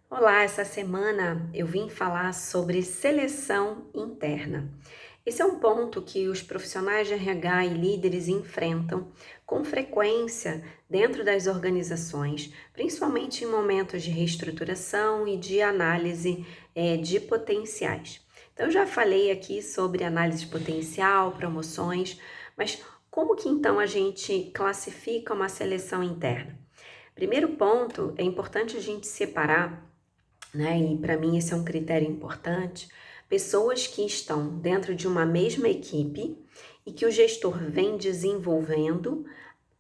Olá, essa semana eu vim falar sobre seleção interna. Esse é um ponto que os profissionais de RH e líderes enfrentam com frequência dentro das organizações, principalmente em momentos de reestruturação e de análise de potenciais. Então, eu já falei aqui sobre análise de potencial, promoções, mas como que então a gente classifica uma seleção interna? Primeiro ponto, é importante a gente separar, né? E para mim esse é um critério importante. Pessoas que estão dentro de uma mesma equipe e que o gestor vem desenvolvendo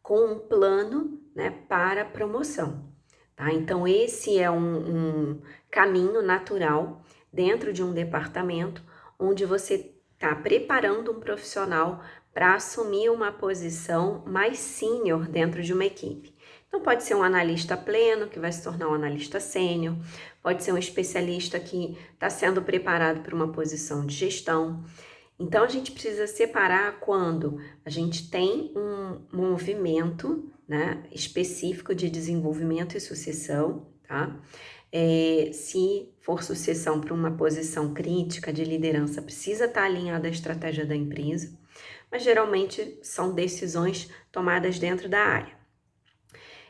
com um plano, né, para promoção, tá? Então esse é um caminho natural dentro de um departamento onde você está preparando um profissional para assumir uma posição mais sênior dentro de uma equipe. Então pode ser um analista pleno que vai se tornar um analista sênior, pode ser um especialista que está sendo preparado para uma posição de gestão. Então a gente precisa separar quando a gente tem um movimento, né, específico de desenvolvimento e sucessão, tá? Se for sucessão para uma posição crítica de liderança, precisa estar alinhada à estratégia da empresa, mas geralmente são decisões tomadas dentro da área.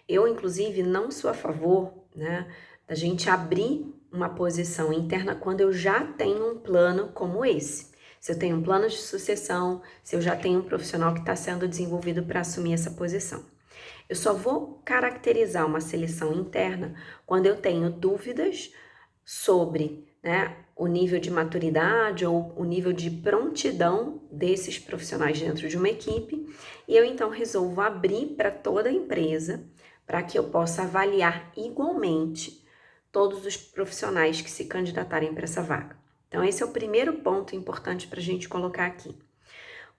Eu, inclusive, não sou a favor, né, da gente abrir uma posição interna quando eu já tenho um plano como esse. Se eu tenho um plano de sucessão, se eu já tenho um profissional que está sendo desenvolvido para assumir essa posição. Eu só vou caracterizar uma seleção interna quando eu tenho dúvidas sobre, né, o nível de maturidade ou o nível de prontidão desses profissionais dentro de uma equipe, e eu então resolvo abrir para toda a empresa para que eu possa avaliar igualmente todos os profissionais que se candidatarem para essa vaga. Então, esse é o primeiro ponto importante para a gente colocar aqui.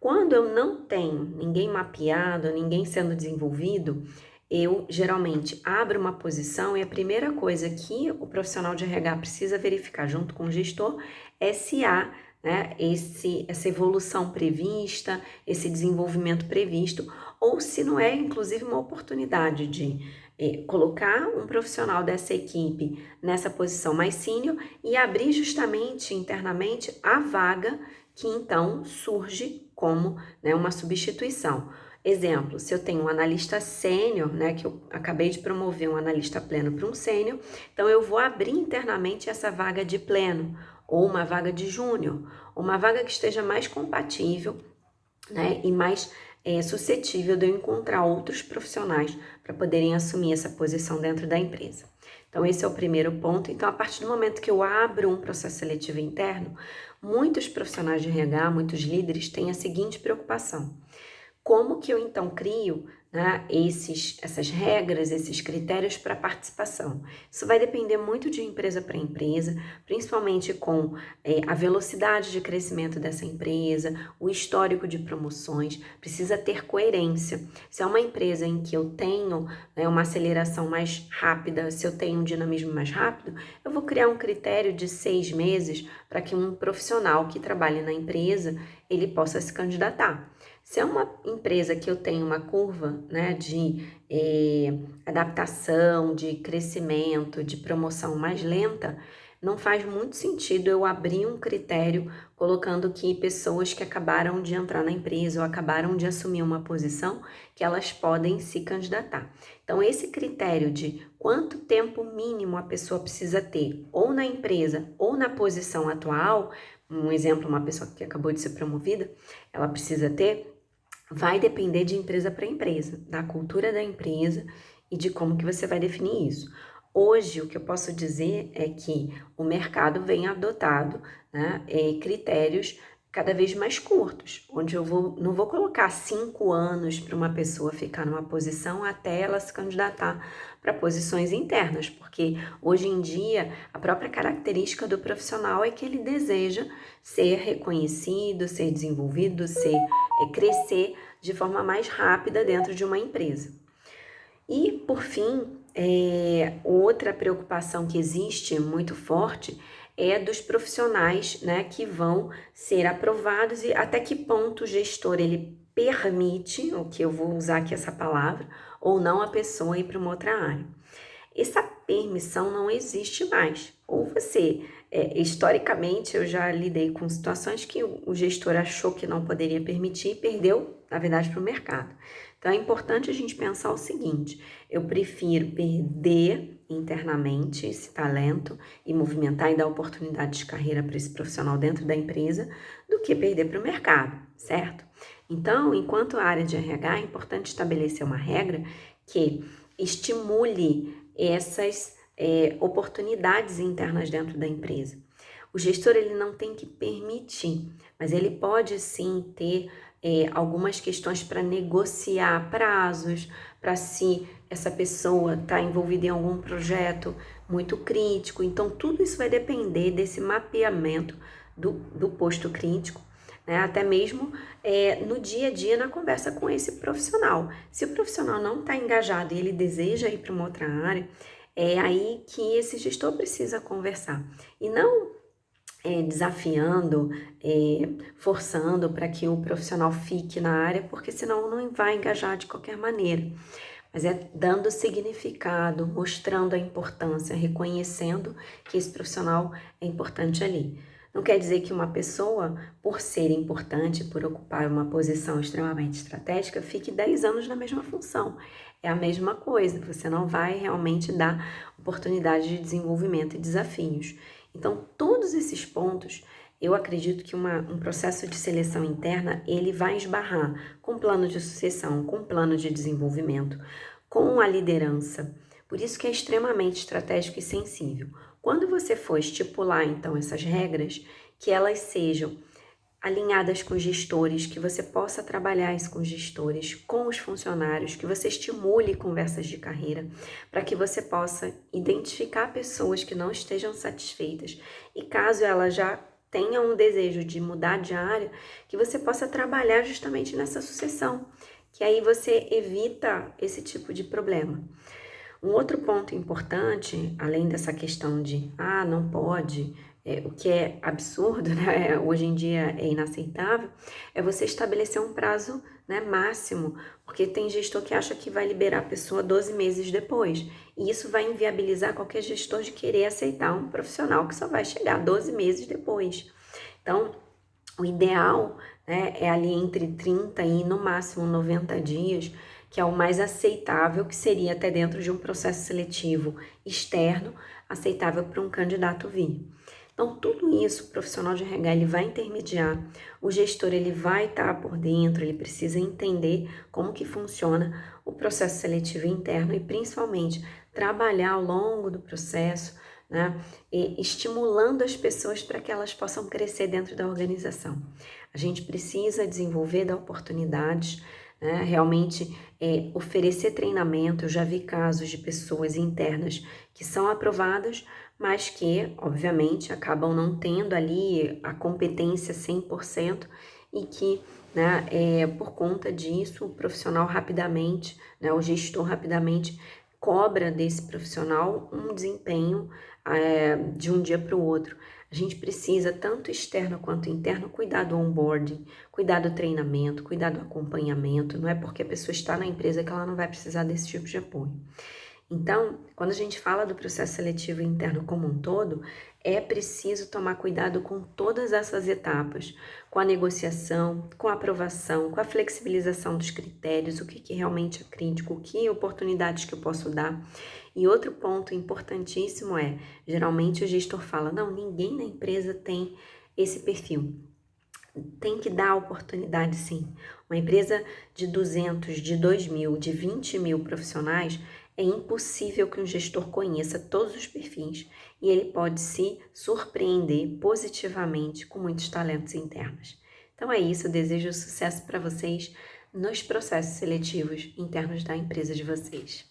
Quando eu não tenho ninguém mapeado, ninguém sendo desenvolvido, eu geralmente abro uma posição e a primeira coisa que o profissional de RH precisa verificar junto com o gestor é se há, né, essa evolução prevista, esse desenvolvimento previsto, ou se não é, inclusive, uma oportunidade de colocar um profissional dessa equipe nessa posição mais sênior e abrir justamente internamente a vaga que então surge como, né, uma substituição. Exemplo, se eu tenho um analista sênior, né, que eu acabei de promover um analista pleno para um sênior, então eu vou abrir internamente essa vaga de pleno, ou uma vaga de júnior, uma vaga que esteja mais compatível, né, e mais suscetível de eu encontrar outros profissionais para poderem assumir essa posição dentro da empresa. Então, esse é o primeiro ponto. Então, a partir do momento que eu abro um processo seletivo interno, muitos profissionais de RH, muitos líderes têm a seguinte preocupação: como que eu então crio, né, essas regras, esses critérios para participação? Isso vai depender muito de empresa para empresa, principalmente com a velocidade de crescimento dessa empresa, o histórico de promoções, precisa ter coerência. Se é uma empresa em que eu tenho, né, uma aceleração mais rápida, se eu tenho um dinamismo mais rápido, eu vou criar um critério de 6 meses para que um profissional que trabalhe na empresa, ele possa se candidatar. Se é uma empresa que eu tenho uma curva, né, de adaptação, de crescimento, de promoção mais lenta, não faz muito sentido eu abrir um critério colocando que pessoas que acabaram de entrar na empresa ou acabaram de assumir uma posição, que elas podem se candidatar. Então, esse critério de quanto tempo mínimo a pessoa precisa ter, ou na empresa ou na posição atual, um exemplo, uma pessoa que acabou de ser promovida, ela precisa ter, vai depender de empresa para empresa, da cultura da empresa e de como que você vai definir isso. Hoje, o que eu posso dizer é que o mercado vem adotado, né, critérios cada vez mais curtos, onde não vou colocar 5 anos para uma pessoa ficar numa posição até ela se candidatar para posições internas, porque hoje em dia a própria característica do profissional é que ele deseja ser reconhecido, ser desenvolvido, crescer de forma mais rápida dentro de uma empresa. E, por fim, outra preocupação que existe muito forte é dos profissionais, né, que vão ser aprovados e até que ponto o gestor ele permite, o que eu vou usar aqui essa palavra, ou não a pessoa ir para uma outra área. essa permissão não existe mais. Ou você, historicamente, eu já lidei com situações que o gestor achou que não poderia permitir e perdeu, na verdade, para o mercado. Então, é importante a gente pensar o seguinte: eu prefiro perder internamente esse talento e movimentar e dar oportunidade de carreira para esse profissional dentro da empresa do que perder para o mercado, certo? Então, enquanto área de RH, é importante estabelecer uma regra que estimule essas oportunidades internas dentro da empresa. O gestor ele não tem que permitir, mas ele pode sim ter algumas questões para negociar prazos, para se essa pessoa está envolvida em algum projeto muito crítico. Então, tudo isso vai depender desse mapeamento do posto crítico, né? Até mesmo no dia a dia, na conversa com esse profissional. Se o profissional não está engajado e ele deseja ir para uma outra área, é aí que esse gestor precisa conversar. E não desafiando, forçando para que o profissional fique na área, porque senão não vai engajar de qualquer maneira. Mas é dando significado, mostrando a importância, reconhecendo que esse profissional é importante ali. Não quer dizer que uma pessoa, por ser importante, por ocupar uma posição extremamente estratégica, fique 10 anos na mesma função. É a mesma coisa, você não vai realmente dar oportunidade de desenvolvimento e desafios. Então, todos esses pontos, eu acredito que um processo de seleção interna, ele vai esbarrar com plano de sucessão, com plano de desenvolvimento, com a liderança. Por isso que é extremamente estratégico e sensível. Quando você for estipular, então, essas regras, que elas sejam alinhadas com os gestores, que você possa trabalhar isso com os gestores, com os funcionários, que você estimule conversas de carreira, para que você possa identificar pessoas que não estejam satisfeitas e caso ela já tenha um desejo de mudar de área, que você possa trabalhar justamente nessa sucessão, que aí você evita esse tipo de problema. Um outro ponto importante, além dessa questão de, não pode, o que é absurdo, né? Hoje em dia é inaceitável, é você estabelecer um prazo, né, máximo, porque tem gestor que acha que vai liberar a pessoa 12 meses depois, e isso vai inviabilizar qualquer gestor de querer aceitar um profissional que só vai chegar 12 meses depois. Então, o ideal, né, é ali entre 30 e no máximo 90 dias, que é o mais aceitável, que seria até dentro de um processo seletivo externo, aceitável para um candidato vir. Então, tudo isso, o profissional de RH, ele vai intermediar, o gestor, ele vai estar por dentro, ele precisa entender como que funciona o processo seletivo interno e, principalmente, trabalhar ao longo do processo, né, e estimulando as pessoas para que elas possam crescer dentro da organização. A gente precisa desenvolver, dar oportunidades, né, realmente oferecer treinamento. Eu já vi casos de pessoas internas que são aprovadas, mas que, obviamente, acabam não tendo ali a competência 100% e que, né, por conta disso, o profissional rapidamente, né, o gestor rapidamente cobra desse profissional um desempenho de um dia para o outro. A gente precisa, tanto externo quanto interno, cuidar do onboarding, cuidar do treinamento, cuidar do acompanhamento. Não é porque a pessoa está na empresa que ela não vai precisar desse tipo de apoio. Então, quando a gente fala do processo seletivo interno como um todo, é preciso tomar cuidado com todas essas etapas, com a negociação, com a aprovação, com a flexibilização dos critérios, o que realmente é crítico, que oportunidades que eu posso dar. E outro ponto importantíssimo é, geralmente o gestor fala, não, ninguém na empresa tem esse perfil. Tem que dar oportunidade sim. Uma empresa de 200, de 2.000, de 20.000 profissionais, é impossível que um gestor conheça todos os perfis e ele pode se surpreender positivamente com muitos talentos internos. Então é isso, eu desejo sucesso para vocês nos processos seletivos internos da empresa de vocês.